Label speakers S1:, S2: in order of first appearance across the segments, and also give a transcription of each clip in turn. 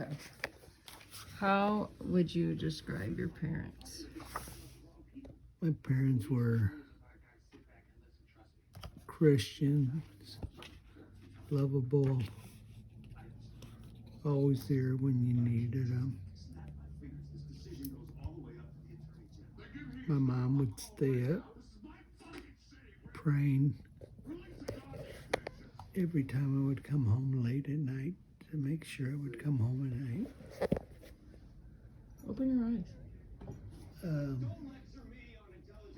S1: Okay. How would you describe your parents?
S2: My parents were Christians, lovable, always there when you needed them. My mom would stay up praying every time I would come home late at night to make sure I would come home at night.
S1: Open your eyes.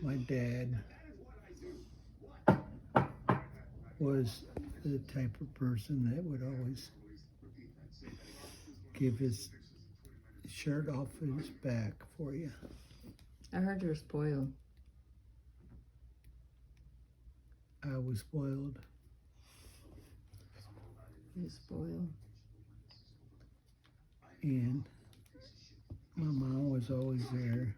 S2: My dad was the type of person that would always give his shirt off his back for you.
S1: I heard you're spoiled.
S2: I was spoiled.
S1: You're spoiled.
S2: And my mom was always there,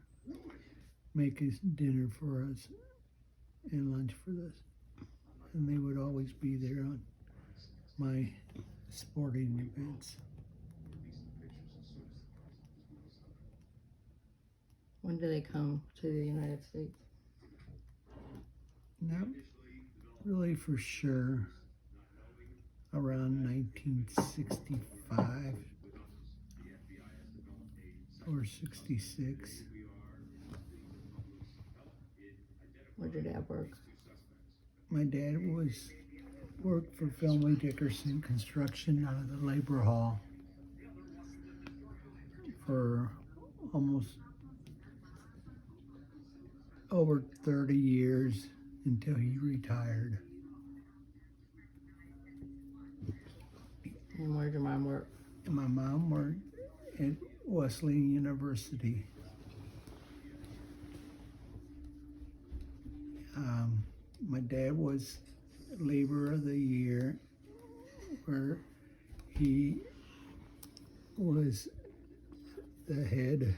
S2: making dinner for us and lunch for us. And they would always be there on my sporting events.
S1: When did they come to the United States?
S2: Not really for sure. Around 1965 or 66.
S1: Where did your dad work?
S2: My dad worked for Finley Dickerson Construction out of the labor hall for almost over 30 years until he retired.
S1: And where did your mom work?
S2: And my mom worked at Wesleyan University. My dad was Labor of the Year, where he was the head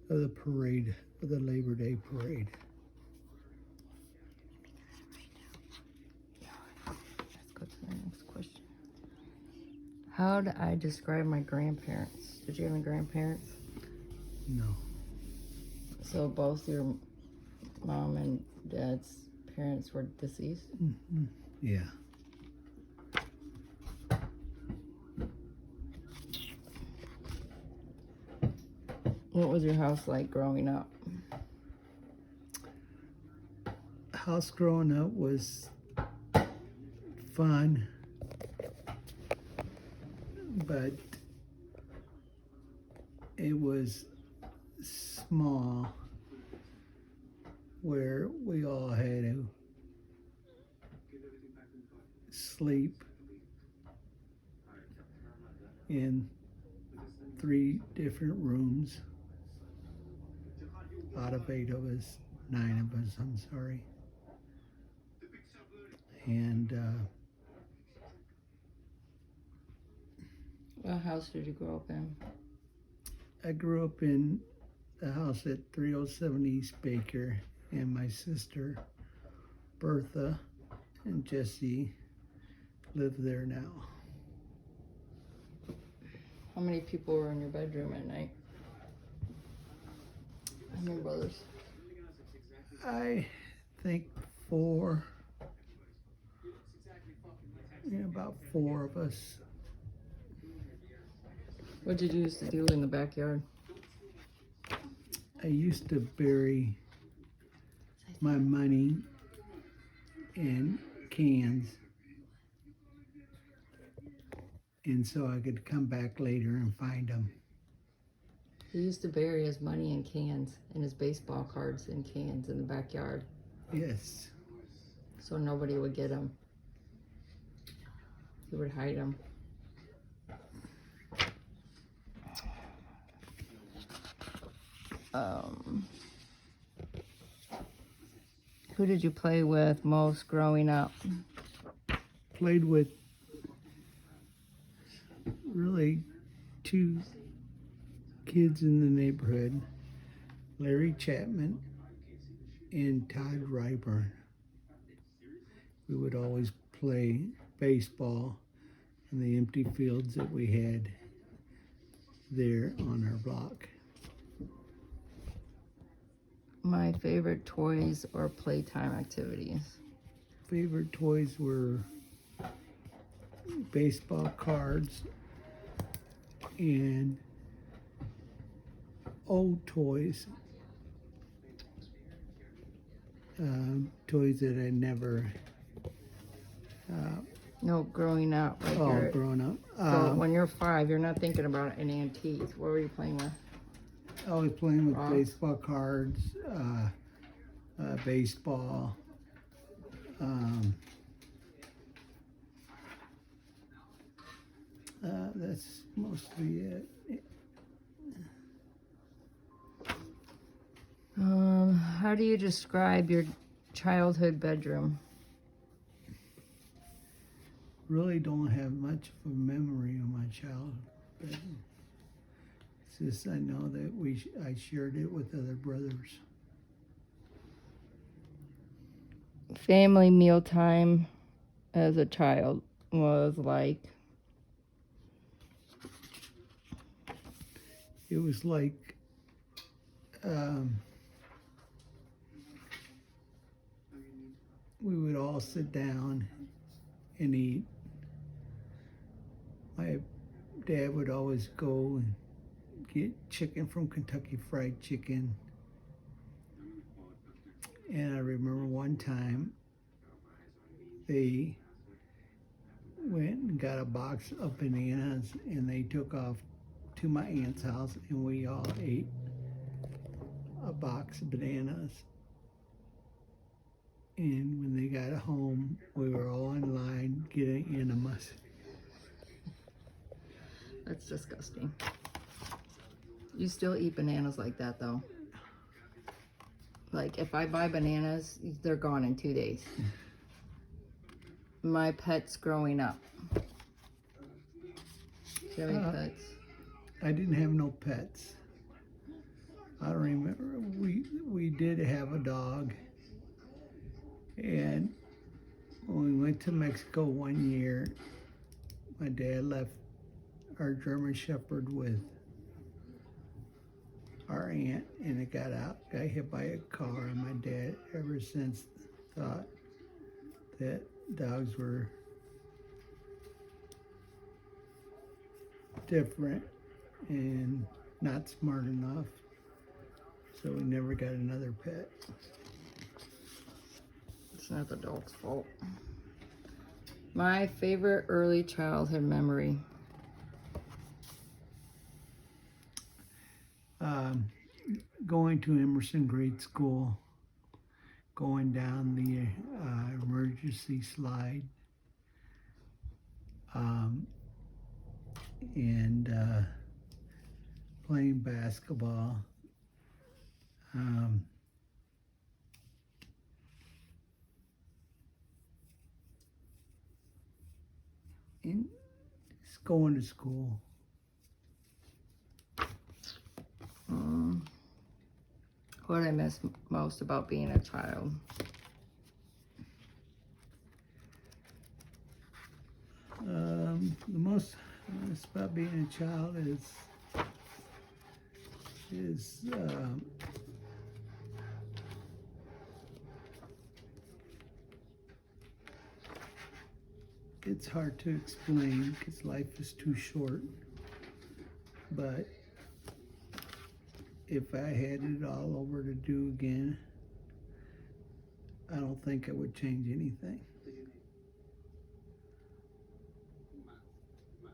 S2: of the parade, of the Labor Day parade.
S1: Let's go to the next question. How do I describe my grandparents? Did you have any grandparents?
S2: No.
S1: So both your mom and dad's parents were deceased?
S2: Mm-hmm. Yeah.
S1: What was your house like growing up?
S2: House growing up was fun, but it was small, where we all had to sleep in 3 different rooms out of 8 of us, 9 of us, I'm sorry. And
S1: What house did you grow up in?
S2: I grew up in the house at 307 East Baker, and my sister Bertha and Jesse live there now.
S1: How many people were in your bedroom at night? And your brothers?
S2: I think 4. Yeah, about 4 of us.
S1: What did you used to do in the backyard?
S2: I used to bury my money in cans, and so I could come back later and find them.
S1: He used to bury his money in cans and his baseball cards in cans in the backyard.
S2: Yes.
S1: So nobody would get them. He would hide them. Who did you play with most growing up?
S2: Played with really 2 kids in the neighborhood, Larry Chapman and Todd Ryburn. We would always play baseball in the empty fields that we had there on our block.
S1: My favorite toys or playtime activities.
S2: Favorite toys were baseball cards and old toys. Toys that I never
S1: No, growing up. Like you're,
S2: grown up.
S1: so when you're 5, you're not thinking about an antique. What were you playing with?
S2: I was playing with
S1: Rocks.
S2: baseball cards, baseball. That's mostly it.
S1: How do you describe your childhood bedroom?
S2: Really don't have much of a memory of my childhood bedroom. It's just I know that I shared it with other brothers.
S1: Family mealtime as a child was like.
S2: It was like we would all sit down and eat. My dad would always go and get chicken from Kentucky Fried Chicken. And I remember one time they went and got a box of bananas and they took off to my aunt's house and we all ate a box of bananas. And when they got home, we were all in line getting enemas.
S1: That's disgusting. You still eat bananas like that though. Like if I buy bananas, they're gone in 2 days. My pets growing up. Do you have any pets?
S2: I didn't have no pets. I don't remember. We did have a dog. And when we went to Mexico one year, my dad left our German Shepherd with our aunt, and it got hit by a car. And my dad, ever since, thought that dogs were different and not smart enough, so we never got another pet.
S1: It's not the dog's fault. My favorite early childhood memory.
S2: Going to Emerson Grade School, going down the emergency slide, and playing basketball. And just going to school.
S1: What I miss most about being a child.
S2: The most about being a child is it's hard to explain because life is too short. But if I had it all over to do again, I don't think I would change anything.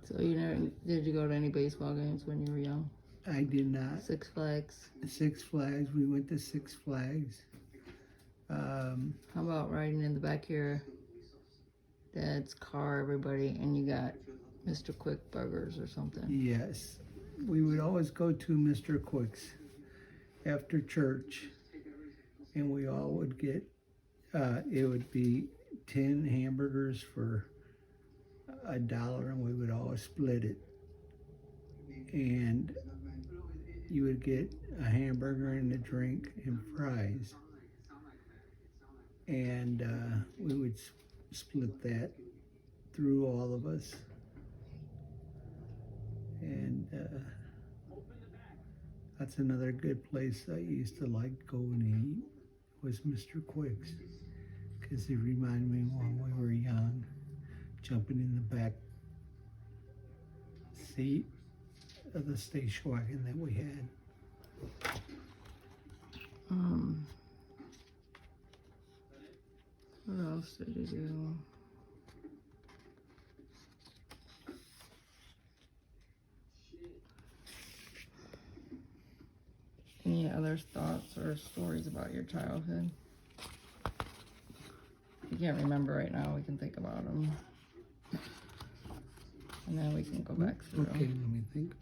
S1: So did you go to any baseball games when you were young?
S2: I did not.
S1: Six Flags.
S2: Six Flags. We went to Six Flags.
S1: How about riding in the back of your dad's car, everybody, and you got Mr. Quick burgers or something?
S2: Yes. We would always go to Mr. Quick's after church, and we all would get, it would be 10 hamburgers for $1, and we would all split it. And you would get a hamburger and a drink and fries. And we would split that through all of us. And That's another good place I used to like going to eat, was Mr. Quick's, because it reminded me when we were young, jumping in the back seat of the station wagon that we had.
S1: What else did you do? Any other thoughts or stories about your childhood? If you can't remember right now, we can think about them. And then we can go back through
S2: Okay,
S1: them.
S2: let me think.